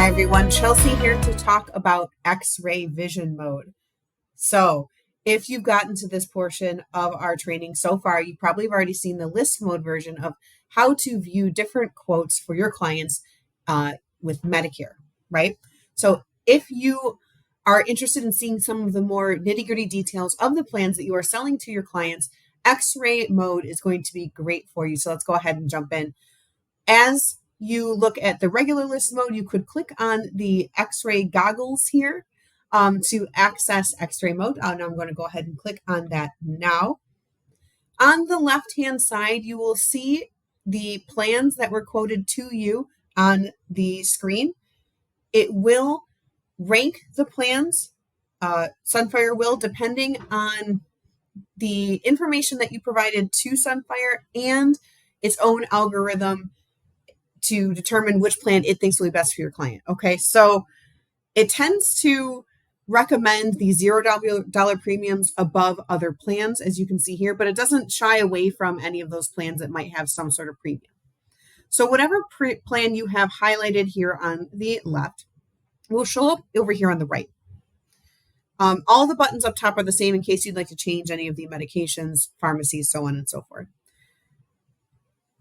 Hi everyone, Chelsea here to talk about X-ray vision mode. So if you've gotten to this portion of our training so far, you probably have already seen the list mode version of how to view different quotes for your clients with Medicare, right? So if you are interested in seeing some of the more nitty-gritty details of the plans that you are selling to your clients, X-ray mode is going to be great for you. So let's go ahead and jump in. As you look at the regular list mode, you could click on the X-ray goggles here to access X-ray mode. And I'm going to go ahead and click on that now. On the left-hand side, you will see the plans that were quoted to you on the screen. It will rank the plans. Sunfire will, depending on the information that you provided to Sunfire and its own algorithm to determine which plan it thinks will be best for your client. Okay, so it tends to recommend the $0 premiums above other plans, as you can see here, but it doesn't shy away from any of those plans that might have some sort of premium. So whatever plan you have highlighted here on the left will show up over here on the right. All the buttons up top are the same in case you'd like to change any of the medications, pharmacies, so on and so forth.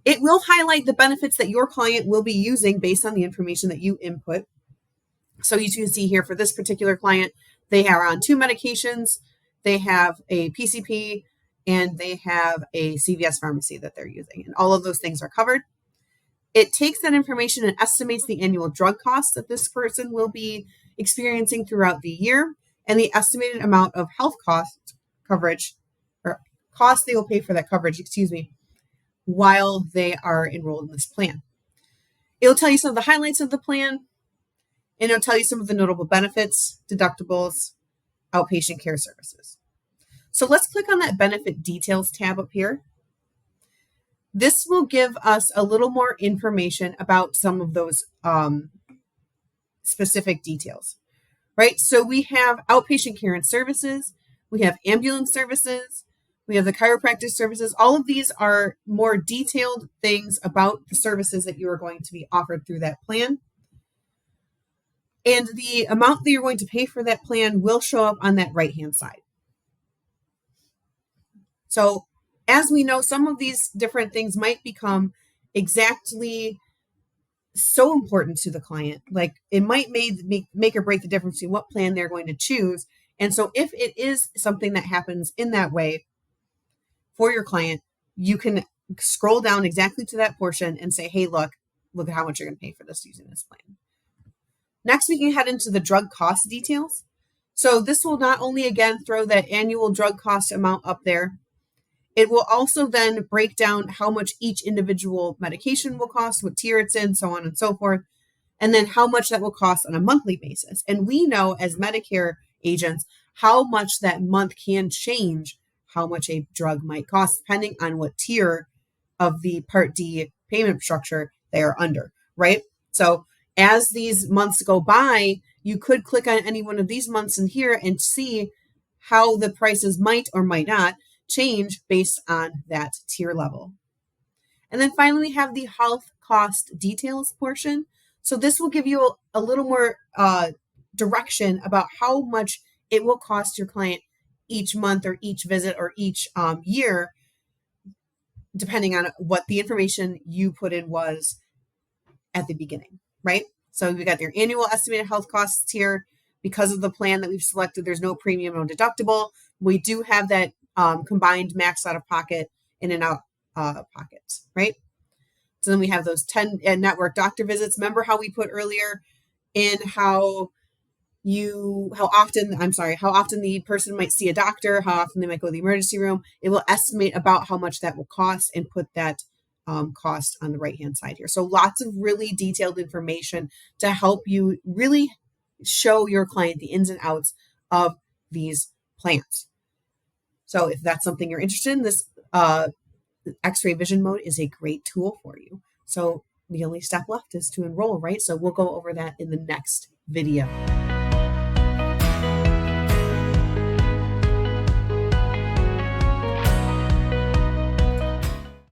It will highlight the benefits that your client will be using based on the information that you input. So you can see here for this particular client, they are on 2 medications, they have a PCP, and they have a CVS pharmacy that they're using. And all of those things are covered. It takes that information and estimates the annual drug costs that this person will be experiencing throughout the year and the estimated amount of health cost coverage or cost they will pay for that coverage, while they are enrolled in this plan. It'll tell you some of the highlights of the plan, and it'll tell you some of the notable benefits, deductibles, outpatient care services. So let's click on that benefit details tab up here. This will give us a little more information about some of those specific details, right? So we have outpatient care and services, we have ambulance services, we have the chiropractic services. All of these are more detailed things about the services that you are going to be offered through that plan. And the amount that you're going to pay for that plan will show up on that right-hand side. So as we know, some of these different things might become exactly so important to the client. Like it might make or break the difference between what plan they're going to choose. And so if it is something that happens in that way, for your client, you can scroll down exactly to that portion and say, hey, look at how much you're going to pay for this using this plan. Next, we can head into the drug cost details. So this will not only, again, throw that annual drug cost amount up there, it will also then break down how much each individual medication will cost, what tier it's in, so on and so forth, and then how much that will cost on a monthly basis. And we know as Medicare agents how much that month can change how much a drug might cost, depending on what tier of the Part D payment structure they are under, right? So as these months go by, you could click on any one of these months in here and see how the prices might or might not change based on that tier level. And then finally, we have the health cost details portion. So this will give you a little more direction about how much it will cost your client each month or each visit or each year, depending on what the information you put in was at the beginning, right? So we got your annual estimated health costs here. Because of the plan that we've selected, there's no premium, no deductible. We do have that combined max out of pocket in and out pockets, right? So then we have those 10 network doctor visits. Remember how we put earlier in how often the person might see a doctor, how often they might go to the emergency room. It will estimate about how much that will cost and put that cost on the right-hand side here. So lots of really detailed information to help you really show your client the ins and outs of these plans. So if that's something you're interested in, this X-ray vision mode is a great tool for you. So the only step left is to enroll, right? So we'll go over that in the next video.